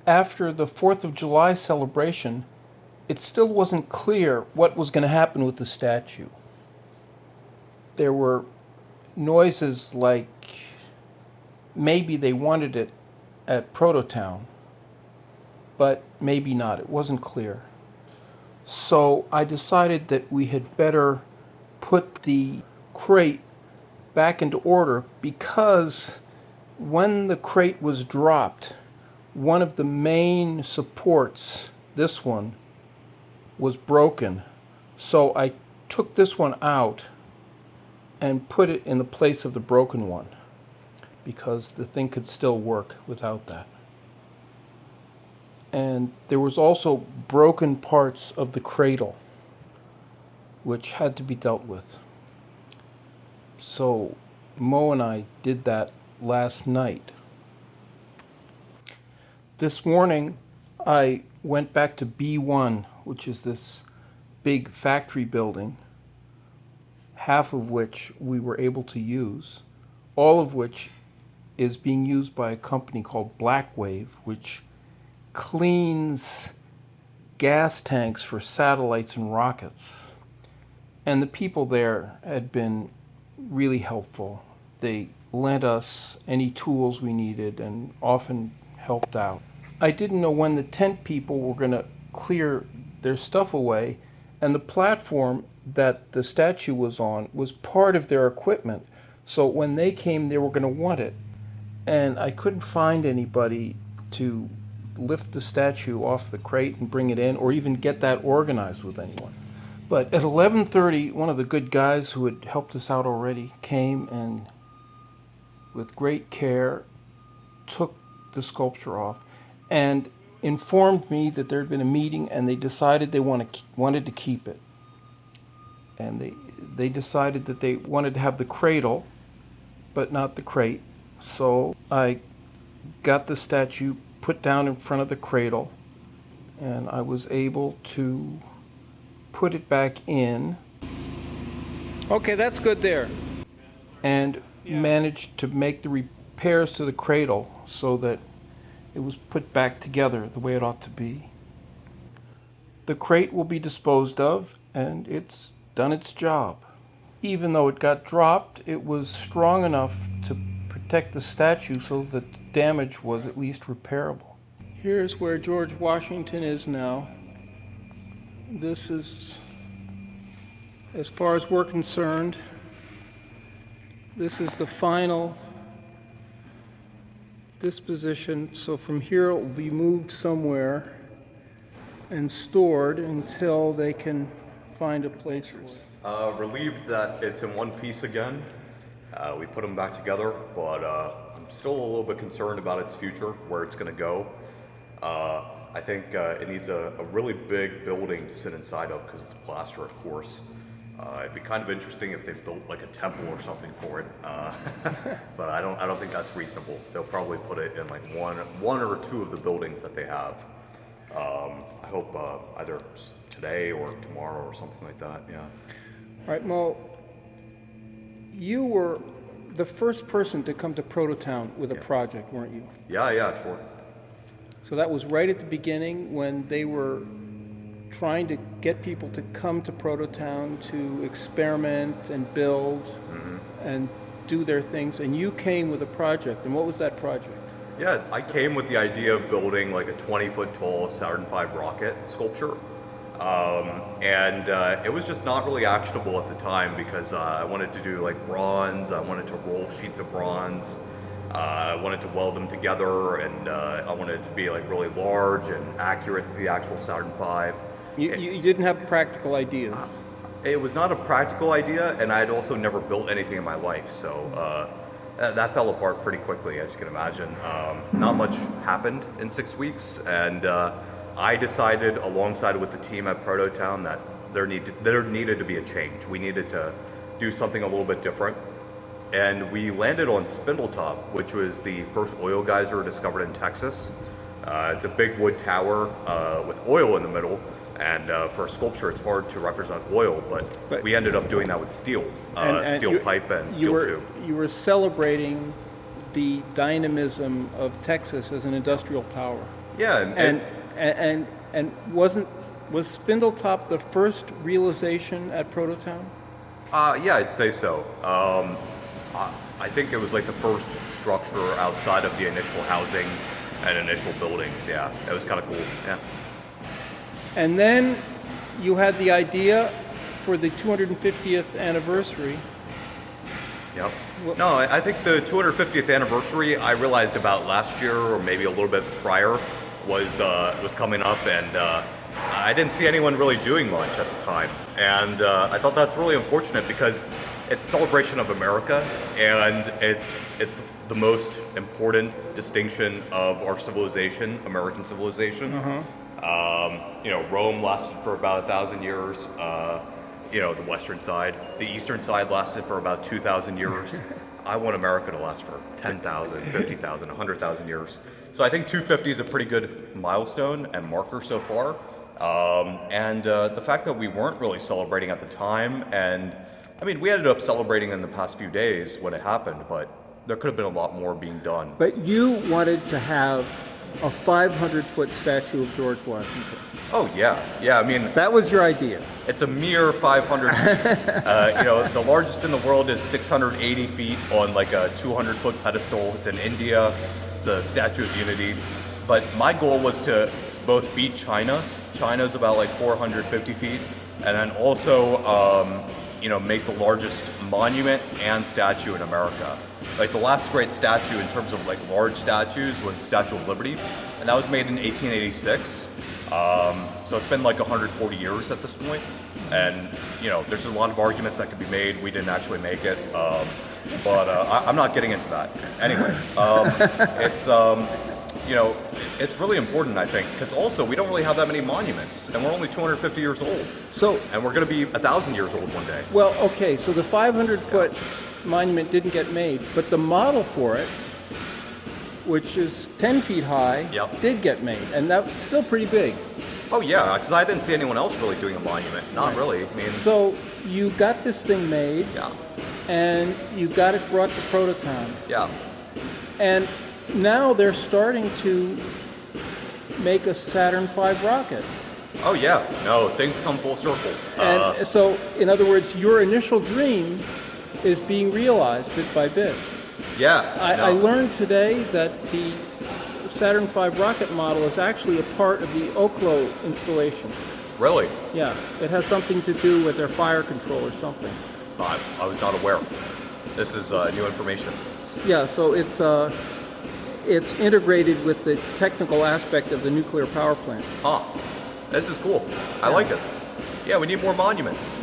after the 4th of July celebration, it still wasn't clear what was going to happen with the statue. There were noises like maybe they wanted it at Prototown, but maybe not. It wasn't clear. So I decided that we had better put the crate back into order, because when the crate was dropped, one of the main supports, this one, was broken. So I took this one out and put it in the place of the broken one, because the thing could still work without that. And there was also broken parts of the cradle, which had to be dealt with. So Mo and I did that last night. This morning, I went back to B1, which is this big factory building, half of which we were able to use, all of which is being used by a company called Blackwave, which cleans gas tanks for satellites and rockets. And the people there had been really helpful. They lent us any tools we needed and often helped out. I didn't know when the tent people were going to clear their stuff away, and the platform that the statue was on was part of their equipment. So when they came, they were going to want it. And I couldn't find anybody to lift the statue off the crate and bring it in, or even get that organized with anyone. But at 11:30, one of the good guys who had helped us out already came and, with great care, took the sculpture off and informed me that there had been a meeting and they decided they wanted to keep it. And they decided that they wanted to have the cradle, but not the crate. So I got the statue put down in front of the cradle, and I was able to put it back in. Okay, that's good there. And managed to make the repairs to the cradle so that it was put back together the way it ought to be. The crate will be disposed of, and it's done its job. Even though it got dropped, it was strong enough to protect the statue so that the damage was at least repairable. Here's where George Washington is now. This is, as far as we're concerned, this is the final disposition. So from here it will be moved somewhere and stored until they can find a place for it. Relieved that it's in one piece again. We put them back together, but I'm still a little bit concerned about its future, where it's going to go. I think it needs a really big building to sit inside of, because it's plaster, of course. It'd be kind of interesting if they built like a temple or something for it, but I don't think that's reasonable. They'll probably put it in like one or two of the buildings that they have. I hope either today or tomorrow or something like that. Yeah. All right, Mo, you were the first person to come to Prototown with a project, weren't you? Yeah, sure. So that was right at the beginning when they were trying to get people to come to Prototown to experiment and build and do their things, and you came with a project. And what was that project? Yeah, I came with the idea of building like a 20-foot tall Saturn V rocket sculpture. It was just not really actionable at the time, because I wanted to do like bronze, I wanted to roll sheets of bronze, I wanted to weld them together, and I wanted it to be like really large and accurate to the actual Saturn V. You didn't have practical ideas. It was not a practical idea, and I had also never built anything in my life, so that fell apart pretty quickly, as you can imagine. Not much happened in 6 weeks, and I decided, alongside with the team at Prototown, that there needed to be a change. We needed to do something a little bit different, and we landed on Spindletop, which was the first oil geyser discovered in Texas. It's a big wood tower with oil in the middle. And for a sculpture, it's hard to represent oil, but we ended up doing that with steel, steel pipe and steel tube. You were celebrating the dynamism of Texas as an industrial power. Yeah, And was Spindletop the first realization at Prototown? yeah, I'd say so. I think it was like the first structure outside of the initial housing and initial buildings. Yeah, it was kind of cool. Yeah. And then you had the idea for the 250th anniversary. Yep. No, I think the 250th anniversary I realized about last year or maybe a little bit prior was coming up, and I didn't see anyone really doing much at the time, and I thought that's really unfortunate because it's a celebration of America, and it's the most important distinction of our civilization, American civilization. You know, Rome lasted for about 1,000 years. You know, the western side. The eastern side lasted for about 2,000 years. I want America to last for 10,000, 50,000, 100,000 years. So I think 250 is a pretty good milestone and marker so far. And the fact that we weren't really celebrating at the time, and I mean, we ended up celebrating in the past few days when it happened, but there could have been a lot more being done. But you wanted to have a 500-foot statue of George Washington. Oh yeah, yeah. I mean, That was your idea. it's a mere 500 feet. You know, the largest in the world is 680 feet on like a 200-foot pedestal. It's in India. It's a Statue of Unity. But my goal was to both beat China. China's about like 450 feet, and then also, you know, make the largest monument and statue in America. Like the last great statue in terms of like large statues was Statue of Liberty, and that was made in 1886. So it's been like 140 years at this point, and you know, there's a lot of arguments that could be made. We didn't actually make it, but I'm not getting into that. Anyway, it's you know, it's really important, I think, because also we don't really have that many monuments, and we're only 250 years old, So, and we're going to be 1,000 years old one day. well, okay, so the 500-foot monument didn't get made, but the model for it, which is 10 feet high, Yep. did get made, and that was still pretty big. Oh yeah, because I didn't see anyone else really doing a monument. Not really. I mean, So you got this thing made, yeah, and you got it brought to Prototown, yeah. and now they're starting to make a Saturn V rocket. Oh yeah. No, things come full circle. And so, in other words, your initial dream is being realized bit by bit. Yeah. I no. learned today that the Saturn V rocket model is actually a part of the Oklo installation. Really? Yeah, it has something to do with their fire control or something. I was not aware. This is new information. Yeah, so it's integrated with the technical aspect of the nuclear power plant. Huh. This is cool. I like it. Yeah, we need more monuments.